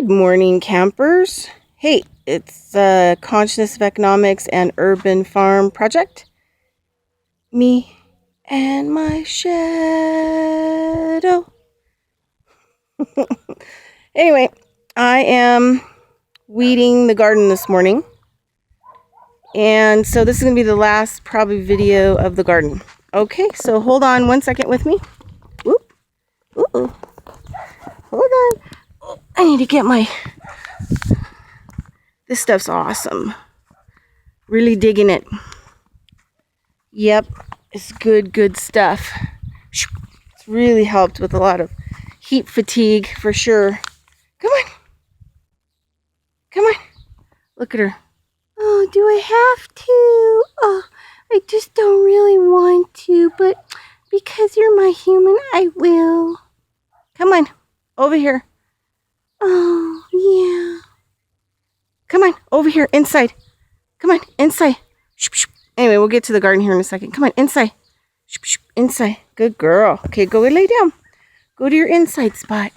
Good morning, campers. Hey, it's Consciousness of Economics and Urban Farm Project. Me and my shadow. Anyway, I am weeding the garden this morning. And so this is going to be the last probably video of the garden. Okay, so hold on 1 second with me. Whoop. Ooh. Hold on. Oh, I need to get my... This stuff's awesome. Really digging it. Yep, it's good stuff. It's really helped with a lot of heat fatigue for sure. Come on. Come on. Look at her. Oh, do I have to? Oh, I just don't really want to, but because you're my human, I will. Come on, over here. Oh, yeah. Come on, over here, inside. Come on, inside. Anyway, we'll get to the garden here in a second. Come on, inside. Inside. Good girl. Okay, go lay down. Go to your inside spot.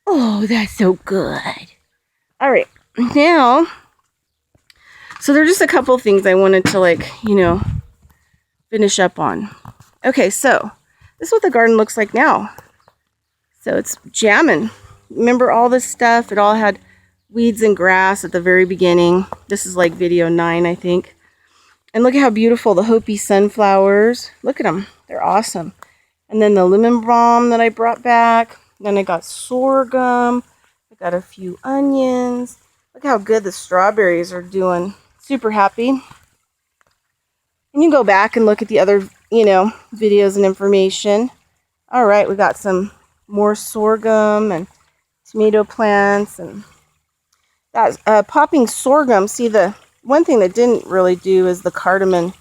Oh, that's so good. All right, now, so there are just a couple things I wanted to, finish up on. Okay, so this is what the garden looks like now. So it's jamming. Remember all this stuff? It all had weeds and grass at the very beginning. This is like video 9, I think. And look at how beautiful the Hopi sunflowers. Look at them. They're awesome. And then the lemon balm that I brought back. Then I got sorghum. I got a few onions. Look how good the strawberries are doing. Super happy. And you can go back and look at the other, videos and information. All right, we got some more sorghum and tomato plants and that popping sorghum. See, the one thing that didn't really do is the cardamom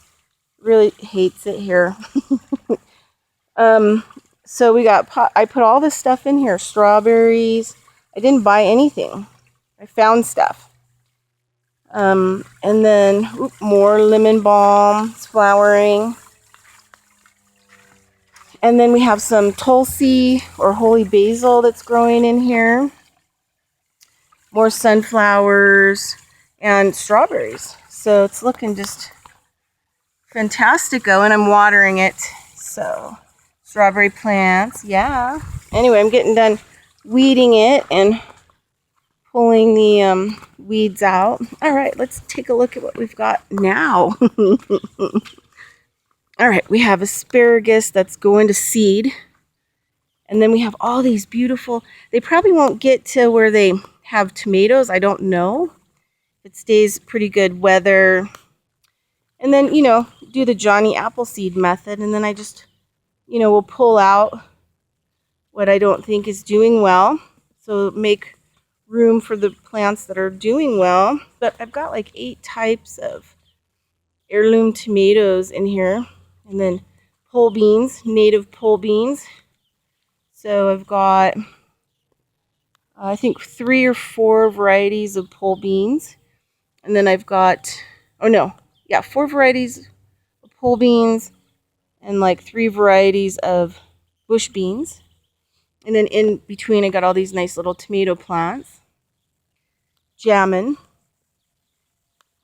really hates it here. So we got I put all this stuff in here. Strawberries. I didn't buy anything. I found stuff. And then more lemon balm. It's flowering. And then we have some tulsi or holy basil that's growing in here. More sunflowers and strawberries. So it's looking just fantastico, and I'm watering it. So strawberry plants, yeah. Anyway, I'm getting done weeding it and pulling the weeds out. All right, let's take a look at what we've got now. All right, we have asparagus that's going to seed. And then we have all these beautiful, they probably won't get to where they have tomatoes. I don't know. It stays pretty good weather. And then, do the Johnny Appleseed method. And then I just, will pull out what I don't think is doing well. So make room for the plants that are doing well. But I've got like 8 types of heirloom tomatoes in here. And then pole beans, native pole beans. So I've got, I think 3 or 4 varieties of pole beans. And then I've got, 4 varieties of pole beans and like 3 varieties of bush beans. And then in between I got all these nice little tomato plants. Jamming.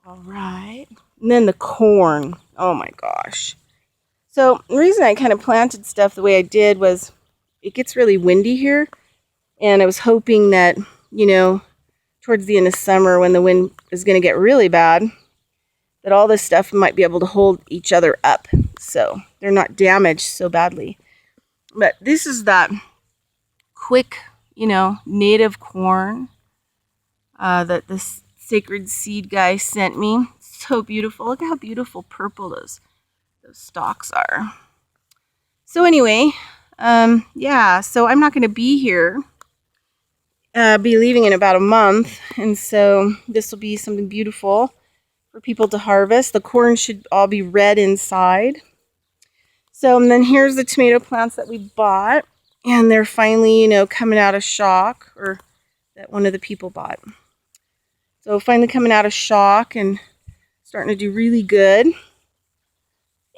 All right. And then the corn. Oh my gosh. So the reason I kind of planted stuff the way I did was it gets really windy here. And I was hoping that, towards the end of summer when the wind is going to get really bad, that all this stuff might be able to hold each other up. So they're not damaged so badly. But this is that quick, native corn that this sacred seed guy sent me. So beautiful. Look how beautiful purple those stalks are. So anyway, so I'm not going to be here. Be leaving in about a month, and so this will be something beautiful for people to harvest. The corn should all be red inside. So and then here's the tomato plants that we bought, and they're finally, coming out of shock, or that one of the people bought. So finally coming out of shock and starting to do really good.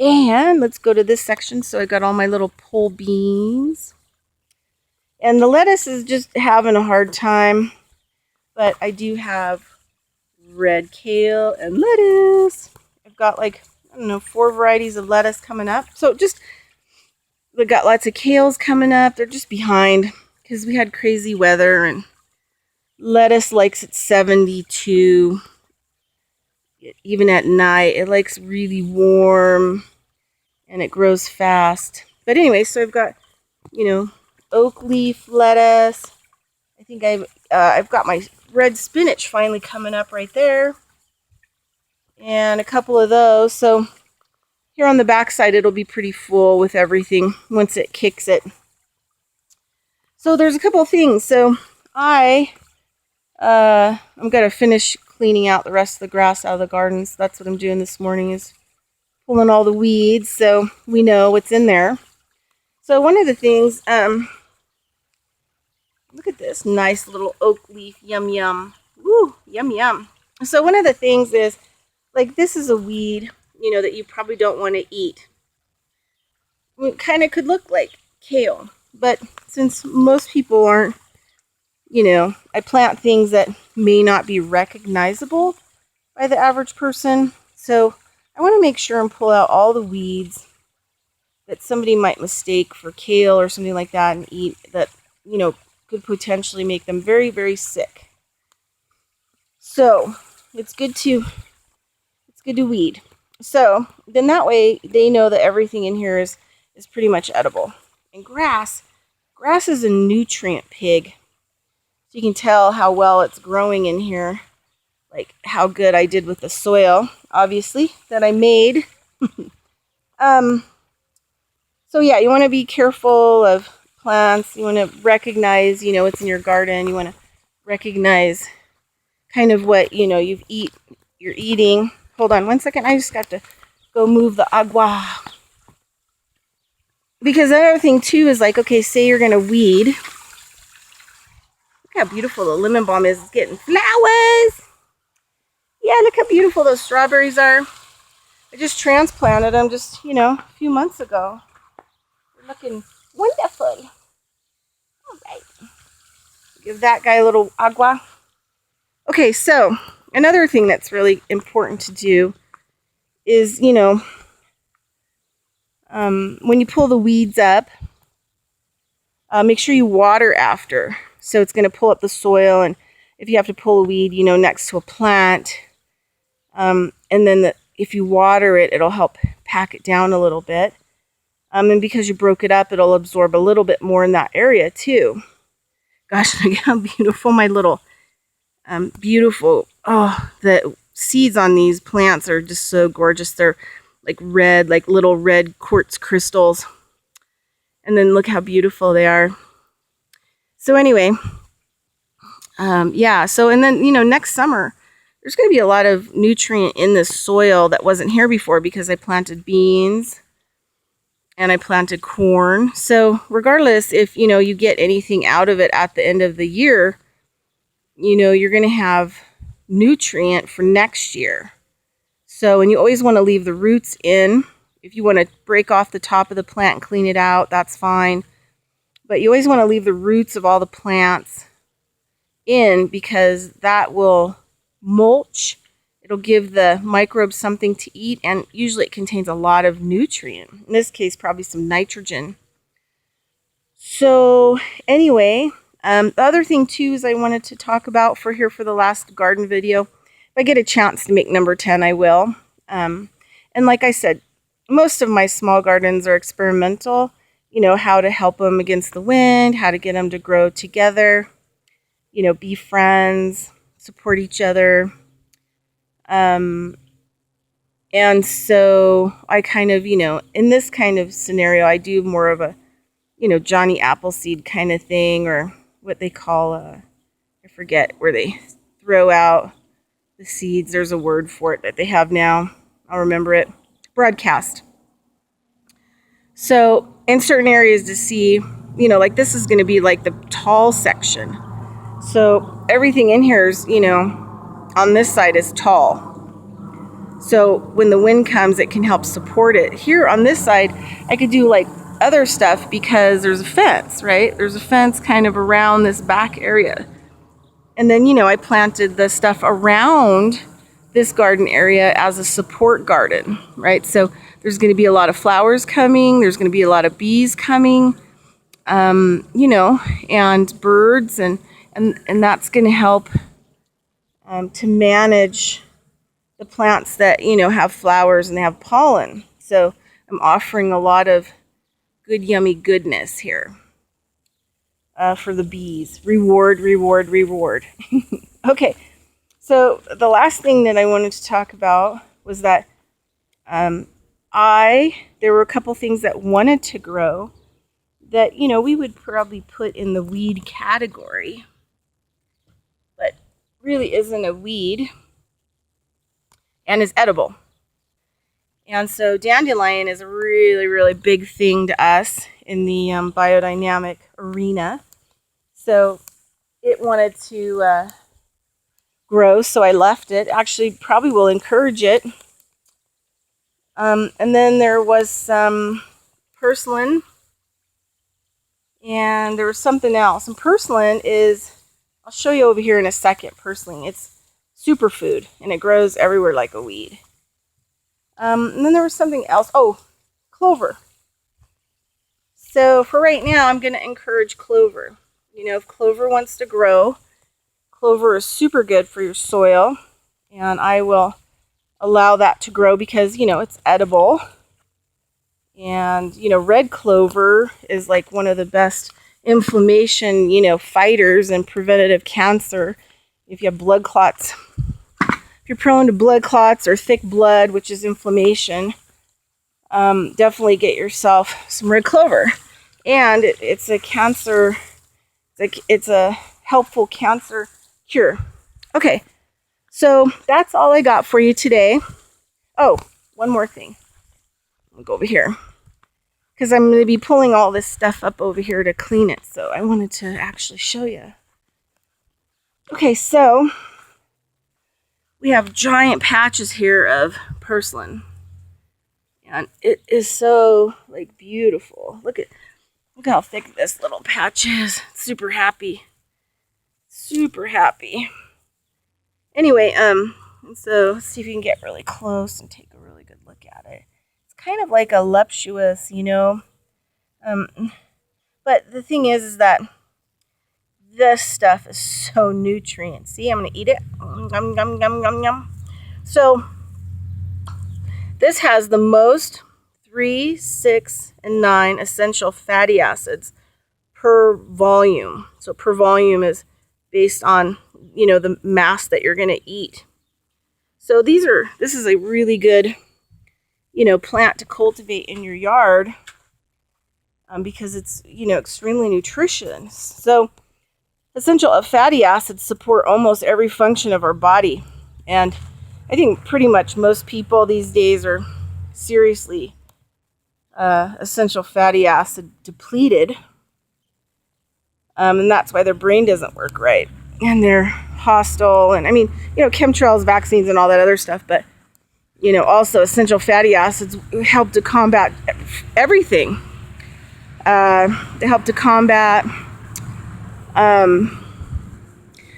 And let's go to this section. So I got all my little pole beans. And the lettuce is just having a hard time. But I do have red kale and lettuce. I've got like, I don't know, 4 varieties of lettuce coming up. So just, we got lots of kales coming up. They're just behind because we had crazy weather, and lettuce likes it 72. Even at night, it likes really warm and it grows fast. But anyway, so I've got, oak leaf lettuce. I think I've got my red spinach finally coming up right there, and a couple of those. So here on the back side, it'll be pretty full with everything once it kicks it. So there's a couple of things. So I'm gonna finish cleaning out the rest of the grass out of the garden. So that's what I'm doing this morning, is pulling all the weeds so we know what's in there. So one of the things, look at this nice little oak leaf, yum yum. Woo, yum yum. So one of the things is, like, this is a weed, that you probably don't want to eat. It kind of could look like kale, but since most people aren't, I plant things that may not be recognizable by the average person. So I want to make sure and pull out all the weeds that somebody might mistake for kale or something like that and eat, that, could potentially make them very, very sick. So it's good to weed. So then that way they know that everything in here is pretty much edible. And grass is a nutrient pig. So you can tell how well it's growing in here, like how good I did with the soil, obviously, that I made. So yeah, you want to be careful of plants. You want to recognize, what's in your garden. You want to recognize kind of what, you're eating. Hold on one second. I just got to go move the agua. Because another thing too is, like, okay, say you're going to weed. Look how beautiful the lemon balm is. It's getting flowers. Yeah, look how beautiful those strawberries are. I just transplanted them just, a few months ago. They're looking wonderful. All right. Give that guy a little agua. Okay, so another thing that's really important to do is, when you pull the weeds up, make sure you water after. So it's going to pull up the soil, and if you have to pull a weed, next to a plant, and then if you water it, it'll help pack it down a little bit. And because you broke it up, it'll absorb a little bit more in that area too. Gosh, look how beautiful my little, the seeds on these plants are just so gorgeous. They're like red, like little red quartz crystals. And then look how beautiful they are. So anyway, yeah, so, and then, next summer, there's going to be a lot of nutrient in this soil that wasn't here before, because I planted beans and I planted corn. So regardless if, you get anything out of it at the end of the year, you're going to have nutrient for next year. So, and you always want to leave the roots in. If you want to break off the top of the plant and clean it out, that's fine. But you always want to leave the roots of all the plants in, because that will mulch. It'll give the microbes something to eat, and usually it contains a lot of nutrient. In this case, probably some nitrogen. So anyway, the other thing too is I wanted to talk about for the last garden video. If I get a chance to make number 10, I will. And like I said, most of my small gardens are experimental. How to help them against the wind, how to get them to grow together, be friends, support each other. And so I kind of, in this kind of scenario, I do more of a, Johnny Appleseed kind of thing, or what they call, I forget, where they throw out the seeds. There's a word for it that they have now. I'll remember it. Broadcast. So in certain areas to see, like this is going to be like the tall section. So everything in here is, on this side is tall. So when the wind comes, it can help support it. Here on this side, I could do like other stuff because there's a fence, right? There's a fence kind of around this back area. And then, you know, I planted the stuff around this garden area as a support garden, right? So there's going to be a lot of flowers coming. There's going to be a lot of bees coming, you know, and birds, and that's going to help to manage the plants that, you know, have flowers and have pollen. So I'm offering a lot of good, yummy goodness here for the bees. Reward, reward, reward. Okay, so the last thing that I wanted to talk about was that there were a couple things that wanted to grow that, you know, we would probably put in the weed category, but really isn't a weed and is edible. And so dandelion is a really, really big thing to us in the biodynamic arena. So it wanted to grow, so I left it. Actually, probably will encourage it. And then there was some purslane, and there was something else. And purslane is, I'll show you over here in a second, purslane. It's superfood, and it grows everywhere like a weed. And then there was something else. Oh, clover. So for right now, I'm going to encourage clover. You know, if clover wants to grow, clover is super good for your soil, and I will allow that to grow because, you know, it's edible. And, you know, red clover is like one of the best inflammation, you know, fighters and preventative cancer. If you have blood clots, if you're prone to blood clots or thick blood, which is inflammation, definitely get yourself some red clover. And it's a cancer, it's a helpful cancer cure. Okay, so that's all I got for you today. Oh, one more thing. I'll go over here because I'm going to be pulling all this stuff up over here to clean it. So I wanted to actually show you. Okay, so we have giant patches here of purslane, and it is so like beautiful. Look how thick this little patch is. Super happy, super happy. Anyway, so let's see if you can get really close and take a really good look at it. Kind of like a leptuous, you know, but the thing is that this stuff is so nutrient. See, I'm gonna eat it. Yum, yum, yum, yum, yum. So this has the most 3, 6, and 9 essential fatty acids per volume. So per volume is based on, you know, the mass that you're gonna eat. So this is a really good, you know, plant to cultivate in your yard because it's, you know, extremely nutritious. So essential fatty acids support almost every function of our body. And I think pretty much most people these days are seriously essential fatty acid depleted. And that's why their brain doesn't work right. And they're hostile. And I mean, you know, chemtrails, vaccines, and all that other stuff. But you know, also essential fatty acids help to combat everything. They help to combat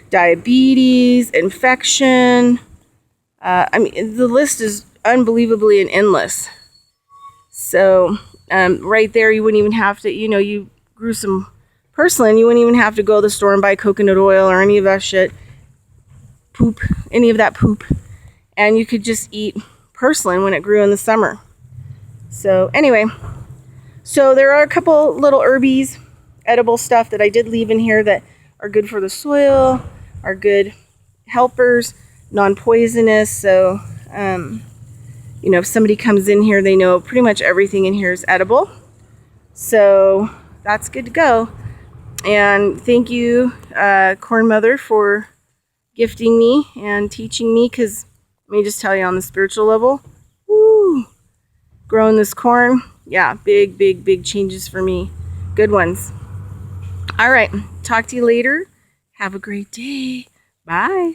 diabetes, infection. I mean, the list is unbelievably and endless. So right there, you wouldn't even have to, you know, you grew some purslane, you wouldn't even have to go to the store and buy coconut oil or any of that shit. Any of that poop. And you could just eat purslane when it grew in the summer. So anyway, so there are a couple little herbies, edible stuff that I did leave in here that are good for the soil, are good helpers, non-poisonous. So, you know, if somebody comes in here, they know pretty much everything in here is edible. So that's good to go. And thank you, Corn Mother, for gifting me and teaching me, because let me just tell you, on the spiritual level, woo, growing this corn, yeah, big, big, big changes for me. Good ones. All right, talk to you later. Have a great day. Bye.